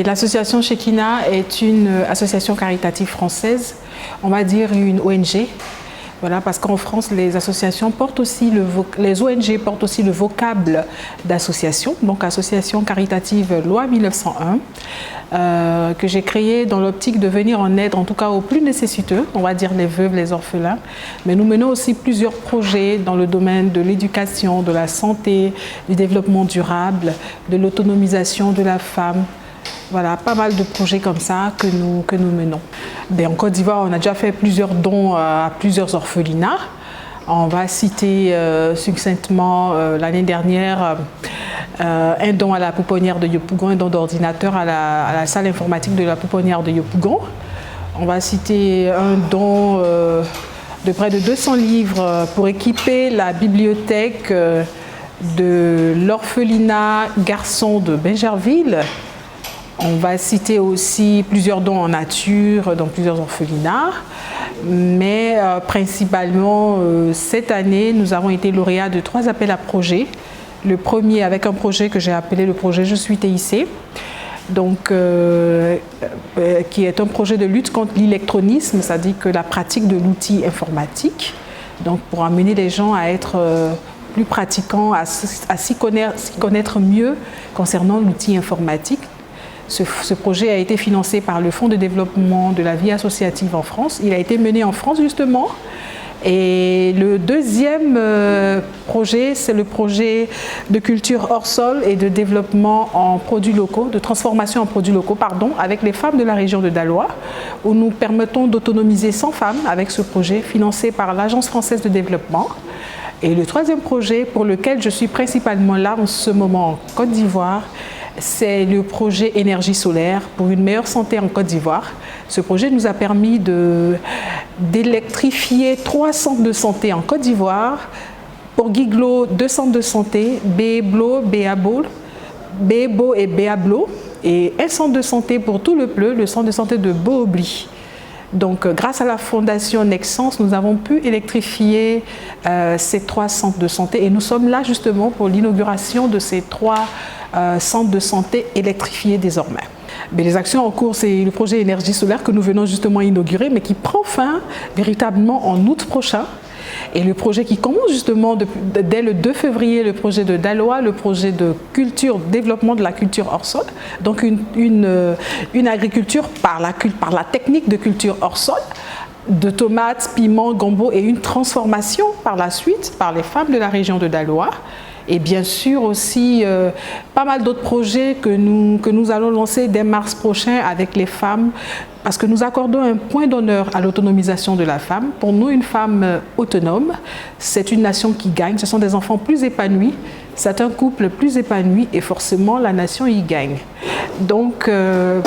l'association Shekina est une association caritative française, on va dire une ONG. Voilà, parce qu'en France, les associations portent aussi les ONG portent aussi le vocable d'association, donc association caritative loi 1901, que j'ai créée dans l'optique de venir en aide, en tout cas aux plus nécessiteux, on va dire les veuves, les orphelins. Mais nous menons aussi plusieurs projets dans le domaine de l'éducation, de la santé, du développement durable, de l'autonomisation de la femme. Voilà, pas mal de projets comme ça que nous menons. En Côte d'Ivoire, on a déjà fait plusieurs dons à plusieurs orphelinats. On va citer succinctement l'année dernière un don à la pouponnière de Yopougon, un don d'ordinateur à la salle informatique de la pouponnière de Yopougon. On va citer un don de près de 200 livres pour équiper la bibliothèque de l'orphelinat garçon de Bingerville. On va citer aussi plusieurs dons en nature dans plusieurs orphelinats, mais principalement cette année, nous avons été lauréats de 3 appels à projets. Le premier avec un projet que j'ai appelé le projet Je suis TIC, donc, qui est un projet de lutte contre l'électronisme, c'est-à-dire que la pratique de l'outil informatique, donc pour amener les gens à être plus pratiquants, à s'y connaître mieux concernant l'outil informatique. Ce projet a été financé par le Fonds de développement de la vie associative en France. Il a été mené en France justement. Et le deuxième projet, c'est le projet de culture hors sol et de développement en produits locaux, de transformation en produits locaux, pardon, avec les femmes de la région de Daloa, où nous permettons d'autonomiser 100 femmes avec ce projet financé par l'Agence française de développement. Et le troisième projet, pour lequel je suis principalement là en ce moment en Côte d'Ivoire, c'est le projet énergie solaire pour une meilleure santé en Côte d'Ivoire. Ce projet nous a permis d'électrifier 3 centres de santé en Côte d'Ivoire. Pour Guiglo, 2 centres de santé, Bébo et Béablo, et un centre de santé pour tout le Pleu, le centre de santé de Boobli. Donc, grâce à la fondation Nexence, nous avons pu électrifier ces 3 centres de santé et nous sommes là justement pour l'inauguration de ces 3 centres de santé électrifiés désormais. Mais les actions en cours, c'est le projet énergie solaire que nous venons justement inaugurer, mais qui prend fin véritablement en août prochain. Et le projet qui commence justement dès le 2 février, le projet de Daloa, le projet de culture, développement de la culture hors sol, donc une agriculture par la technique de culture hors sol, de tomates, piments, gombo, et une transformation par la suite par les femmes de la région de Daloa. Et bien sûr aussi pas mal d'autres projets que nous allons lancer dès mars prochain avec les femmes, parce que nous accordons un point d'honneur à l'autonomisation de la femme. Pour nous, une femme autonome, c'est une nation qui gagne, ce sont des enfants plus épanouis, c'est un couple plus épanoui et forcément la nation y gagne. Donc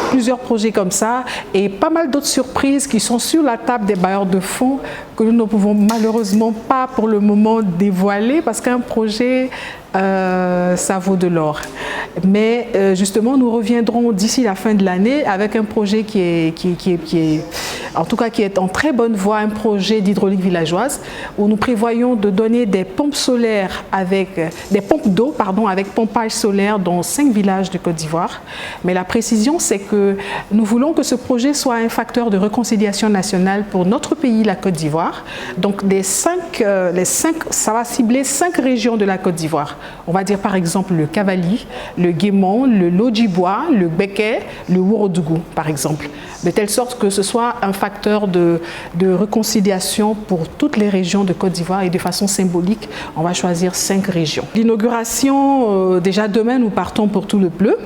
plusieurs projets comme ça et pas mal d'autres surprises qui sont sur la table des bailleurs de fonds que nous ne pouvons malheureusement pas pour le moment dévoiler parce qu'un projet ça vaut de l'or. Mais justement nous reviendrons d'ici la fin de l'année avec un projet qui est en très bonne voie, un projet d'hydraulique villageoise où nous prévoyons de donner des pompes solaires des pompes d'eau avec pompage solaire dans 5 villages de Côte d'Ivoire. Mais la précision, c'est que nous voulons que ce projet soit un facteur de réconciliation nationale pour notre pays, la Côte d'Ivoire. Donc ça va cibler 5 régions de la Côte d'Ivoire. On va dire par exemple le Cavali, le Guémon, le Lodjibois, le Béquet, le Ourodougou par exemple. De telle sorte que ce soit un facteur de réconciliation pour toutes les régions de Côte d'Ivoire et de façon symbolique, on va choisir 5 régions. L'inauguration, déjà demain nous partons pour tout le Pleu.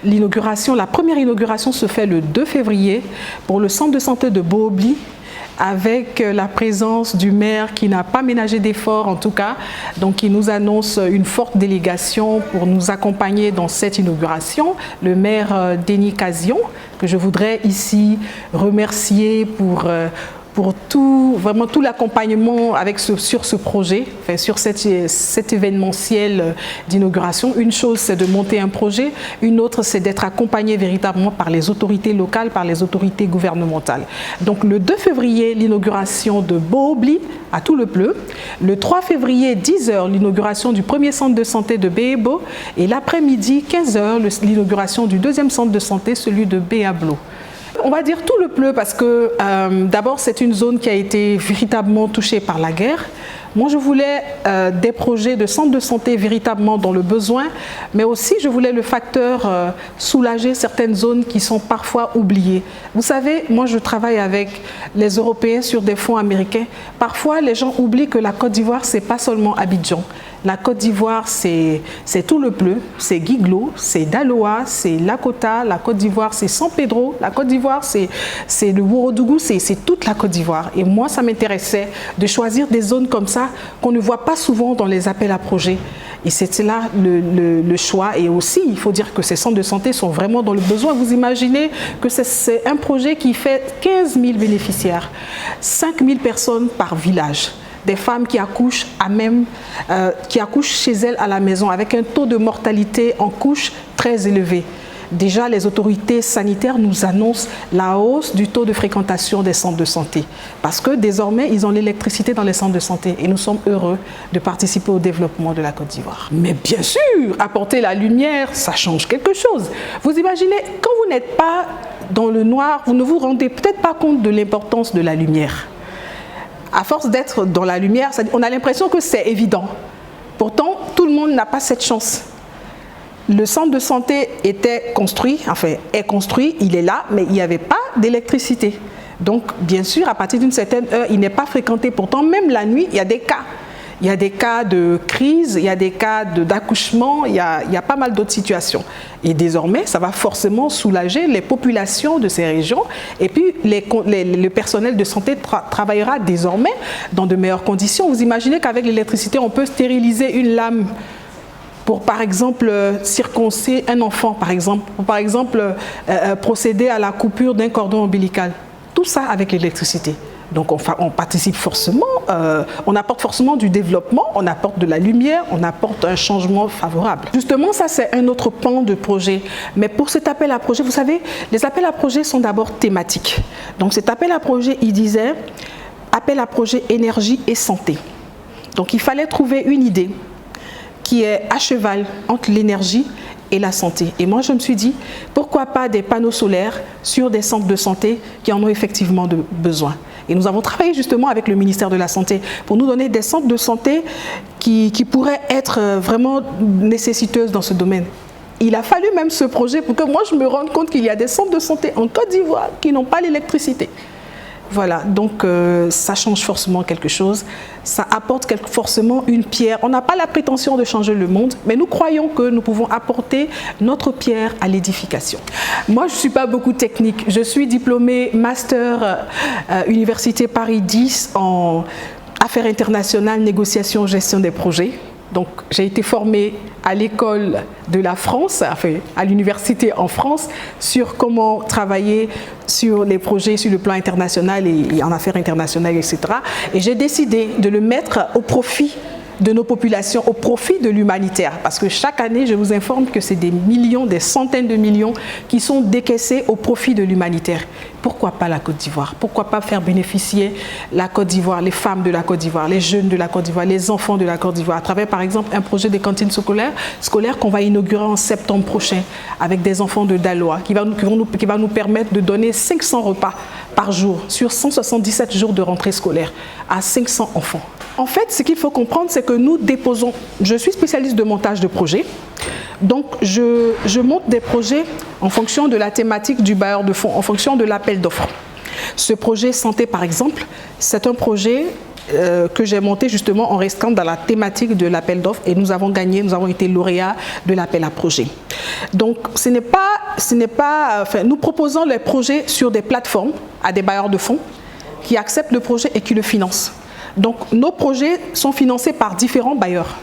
La première inauguration se fait le 2 février pour le centre de santé de Boobli, avec la présence du maire qui n'a pas ménagé d'efforts en tout cas, donc qui nous annonce une forte délégation pour nous accompagner dans cette inauguration, le maire Denis Cazion, que je voudrais ici remercier pour pour vraiment tout l'accompagnement sur ce projet, enfin, sur cet événementiel d'inauguration. Une chose, c'est de monter un projet. Une autre, c'est d'être accompagné véritablement par les autorités locales, par les autorités gouvernementales. Donc le 2 février, l'inauguration de Boobli à Tout-le-Pleu. Le 3 février, 10 h, l'inauguration du premier centre de santé de Béhébo. Et l'après-midi, 15 h, l'inauguration du deuxième centre de santé, celui de Béablo. On va dire Tout-le-Pleu parce que d'abord c'est une zone qui a été véritablement touchée par la guerre. Moi je voulais des projets de centres de santé véritablement dans le besoin, mais aussi je voulais le facteur soulager certaines zones qui sont parfois oubliées. Vous savez, moi je travaille avec les Européens sur des fonds américains. Parfois les gens oublient que la Côte d'Ivoire c'est pas seulement Abidjan. La Côte d'Ivoire, c'est Tout-le-Pleu, c'est Guiglo, c'est Daloa, c'est Lakota. La Côte d'Ivoire, c'est San Pedro. La Côte d'Ivoire, c'est le Ourodougou, c'est toute la Côte d'Ivoire. Et moi, ça m'intéressait de choisir des zones comme ça qu'on ne voit pas souvent dans les appels à projets. Et c'était là le choix. Et aussi, il faut dire que ces centres de santé sont vraiment dans le besoin. Vous imaginez que c'est un projet qui fait 15 000 bénéficiaires, 5 000 personnes par village. Des femmes qui accouchent qui accouchent chez elles à la maison avec un taux de mortalité en couche très élevé. Déjà, les autorités sanitaires nous annoncent la hausse du taux de fréquentation des centres de santé parce que désormais, ils ont l'électricité dans les centres de santé et nous sommes heureux de participer au développement de la Côte d'Ivoire. Mais bien sûr, apporter la lumière, ça change quelque chose. Vous imaginez, quand vous n'êtes pas dans le noir, vous ne vous rendez peut-être pas compte de l'importance de la lumière. À force d'être dans la lumière, on a l'impression que c'est évident. Pourtant, tout le monde n'a pas cette chance. Le centre de santé était construit, enfin est construit, il est là, mais il n'y avait pas d'électricité. Donc, bien sûr, à partir d'une certaine heure, il n'est pas fréquenté. Pourtant, même la nuit, il y a des cas. Il y a des cas de crise, il y a des cas d'accouchement, il y a pas mal d'autres situations. Et désormais, ça va forcément soulager les populations de ces régions. Et puis, le personnel de santé travaillera désormais dans de meilleures conditions. Vous imaginez qu'avec l'électricité, on peut stériliser une lame pour, par exemple, circoncer un enfant, par exemple, ou par exemple, procéder à la coupure d'un cordon ombilical. Tout ça avec l'électricité. Donc on participe forcément, on apporte forcément du développement, on apporte de la lumière, on apporte un changement favorable. Justement, ça c'est un autre pan de projet. Mais pour cet appel à projet, vous savez, les appels à projet sont d'abord thématiques. Donc cet appel à projet, il disait appel à projet énergie et santé. Donc il fallait trouver une idée qui est à cheval entre l'énergie et la santé. Et moi, je me suis dit, pourquoi pas des panneaux solaires sur des centres de santé qui en ont effectivement besoin. Et nous avons travaillé justement avec le ministère de la Santé pour nous donner des centres de santé qui pourraient être vraiment nécessiteuses dans ce domaine. Il a fallu même ce projet pour que moi, je me rende compte qu'il y a des centres de santé en Côte d'Ivoire qui n'ont pas l'électricité. Voilà, donc ça change forcément quelque chose, ça apporte forcément une pierre. On n'a pas la prétention de changer le monde, mais nous croyons que nous pouvons apporter notre pierre à l'édification. Moi, je ne suis pas beaucoup technique. Je suis diplômée master Université Paris 10 en affaires internationales, négociation, gestion des projets. Donc, j'ai été formée à l'école de la France, enfin, à l'université en France, sur comment travailler sur les projets sur le plan international et en affaires internationales, etc. Et j'ai décidé de le mettre au profit de nos populations, au profit de l'humanitaire. Parce que chaque année, je vous informe que c'est des millions, des centaines de millions qui sont décaissés au profit de l'humanitaire. Pourquoi pas la Côte d'Ivoire? Pourquoi pas faire bénéficier la Côte d'Ivoire, les femmes de la Côte d'Ivoire, les jeunes de la Côte d'Ivoire, les enfants de la Côte d'Ivoire, à travers par exemple un projet de cantine scolaire qu'on va inaugurer en septembre prochain avec des enfants de Daloa qui va nous permettre de donner 500 repas par jour sur 177 jours de rentrée scolaire à 500 enfants. En fait, ce qu'il faut comprendre, c'est que nous déposons, je suis spécialiste de montage de projets, donc je monte des projets en fonction de la thématique du bailleur de fonds, en fonction de l'appel d'offres. Ce projet santé, par exemple, c'est un projet que j'ai monté justement en restant dans la thématique de l'appel d'offres et nous avons gagné, nous avons été lauréats de l'appel à projet. Donc nous proposons les projets sur des plateformes à des bailleurs de fonds qui acceptent le projet et qui le financent. Donc nos projets sont financés par différents bailleurs.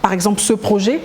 Par exemple, ce projet,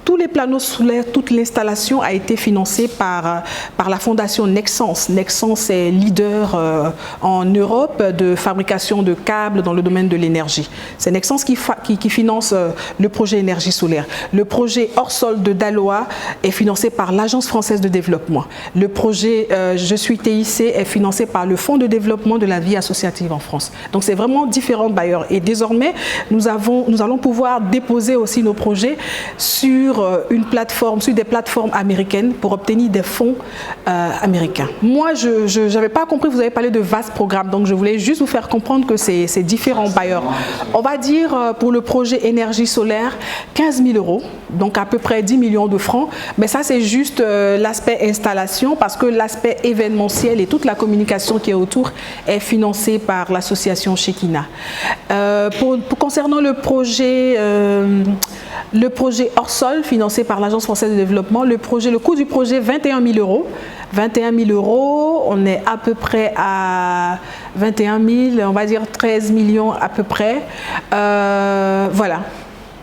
tous les panneaux solaires, toute l'installation a été financée par la fondation Nexans. Nexans est leader en Europe de fabrication de câbles dans le domaine de l'énergie. C'est Nexans qui finance le projet énergie solaire. Le projet hors sol de Daloa est financé par l'Agence française de développement. Le projet Je suis TIC est financé par le Fonds de développement de la vie associative en France. Donc c'est vraiment différents bailleurs. Et désormais, nous allons pouvoir déposer aussi nos projets sur des plateformes américaines pour obtenir des fonds américains. Moi, je n'avais pas compris, vous avez parlé de vastes programmes, donc je voulais juste vous faire comprendre que c'est différents bailleurs. On va dire pour le projet énergie solaire, 15 000 €, donc à peu près 10 millions de francs, mais ça c'est juste l'aspect installation parce que l'aspect événementiel et toute la communication qui est autour est financée par l'association Shekina. Concernant le projet hors sol financé par l'Agence française de développement, le coût du projet 21 000 €. 21 000 €, on est à peu près à 21 000, on va dire 13 millions à peu près. Voilà.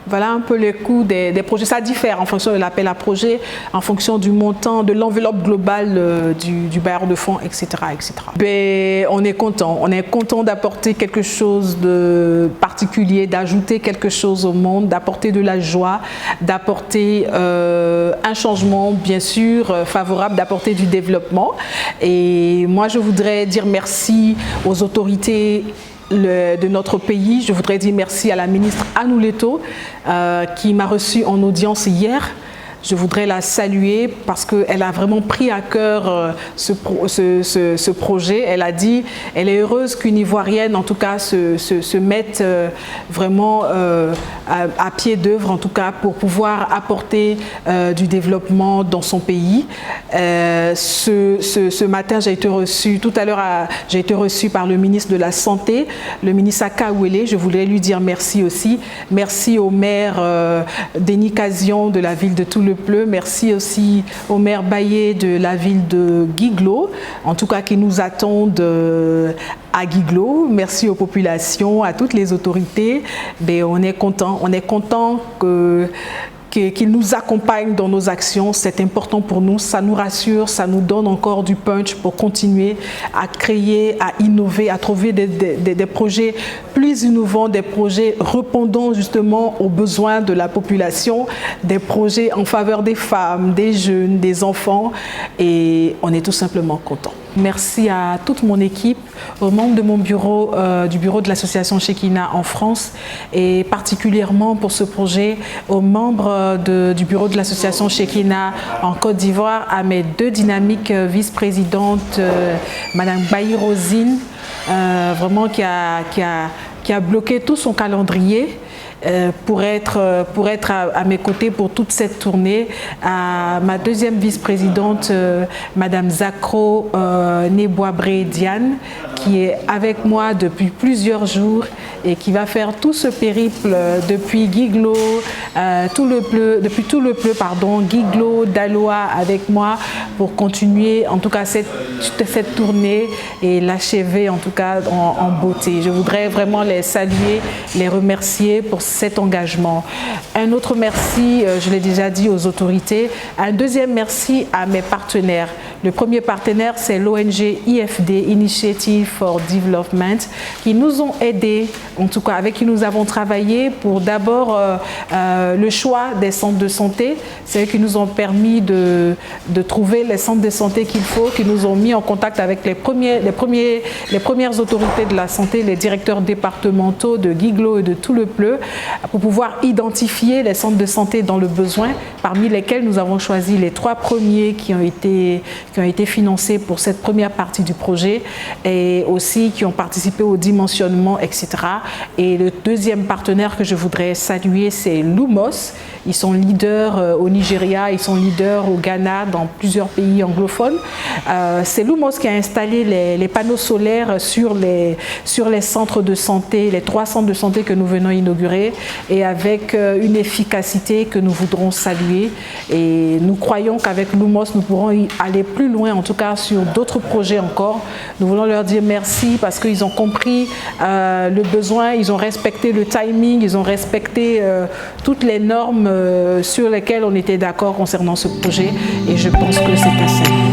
Voilà un peu les coûts des projets. Ça diffère en fonction de l'appel à projet, en fonction du montant, de l'enveloppe globale du bailleur de fonds, etc. etc. Mais on est content d'apporter quelque chose de particulier, d'ajouter quelque chose au monde, d'apporter de la joie, d'apporter un changement bien sûr favorable, d'apporter du développement. Et moi je voudrais dire merci aux autorités de notre pays. Je voudrais dire merci à la ministre Annou Leto qui m'a reçue en audience hier. Je voudrais la saluer parce qu'elle a vraiment pris à cœur ce projet. Elle a dit, elle est heureuse qu'une Ivoirienne en tout cas se mette vraiment à pied d'œuvre en tout cas pour pouvoir apporter du développement dans son pays. Ce matin, j'ai été reçue, tout à l'heure, j'ai été reçue par le ministre de la Santé, le ministre Aka Ouele. Je voulais lui dire merci aussi. Merci au maire Denis Cazion de la ville de Toulouse. Merci aussi au maire Baillet de la ville de Guiglo, en tout cas qui nous attendent à Guiglo. Merci aux populations, à toutes les autorités. Mais on est content qu'ils nous accompagnent dans nos actions. C'est important pour nous, ça nous rassure, ça nous donne encore du punch pour continuer à créer, à innover, à trouver des projets plus innovants, des projets répondant justement aux besoins de la population, des projets en faveur des femmes, des jeunes, des enfants, et on est tout simplement content. Merci à toute mon équipe, aux membres de mon bureau, du bureau de l'association Shekina en France, et particulièrement pour ce projet, aux membres du bureau de l'association Shekina en Côte d'Ivoire, à mes deux dynamiques vice-présidentes, Madame Bailly Rosine, vraiment qui a bloqué tout son calendrier pour être à mes côtés pour toute cette tournée, à ma deuxième vice-présidente, Madame Zakro Neboabré Diane, qui est avec moi depuis plusieurs jours et qui va faire tout ce périple depuis Guiglo, depuis Toulouse, Guiglo, Daloa avec moi pour continuer en tout cas cette tournée et l'achever en tout cas en beauté. Je voudrais vraiment les saluer, les remercier pour cet engagement. Un autre merci, je l'ai déjà dit, aux autorités. Un deuxième merci à mes partenaires. Le premier partenaire, c'est l'ONG IFD, Initiative for Development, qui nous ont aidés, en tout cas avec qui nous avons travaillé pour d'abord le choix des centres de santé. C'est eux qui nous ont permis de trouver les centres de santé qu'il faut, qui nous ont mis en contact avec les premières autorités de la santé, les directeurs départementaux de Guiglo et de Toulouse, pour pouvoir identifier les centres de santé dans le besoin, parmi lesquels nous avons choisi les 3 premiers qui ont été financés pour cette première partie du projet et aussi qui ont participé au dimensionnement, etc. Et le deuxième partenaire que je voudrais saluer, c'est Lumos. Ils sont leaders au Nigeria, ils sont leaders au Ghana, dans plusieurs pays anglophones. C'est Lumos qui a installé les panneaux solaires sur les centres de santé, les 3 centres de santé que nous venons inaugurer, projet et avec une efficacité que nous voudrons saluer. Et nous croyons qu'avec Lumos, nous pourrons y aller plus loin, en tout cas sur d'autres projets encore. Nous voulons leur dire merci parce qu'ils ont compris le besoin, ils ont respecté le timing, ils ont respecté toutes les normes sur lesquelles on était d'accord concernant ce projet. Et je pense que c'est assez.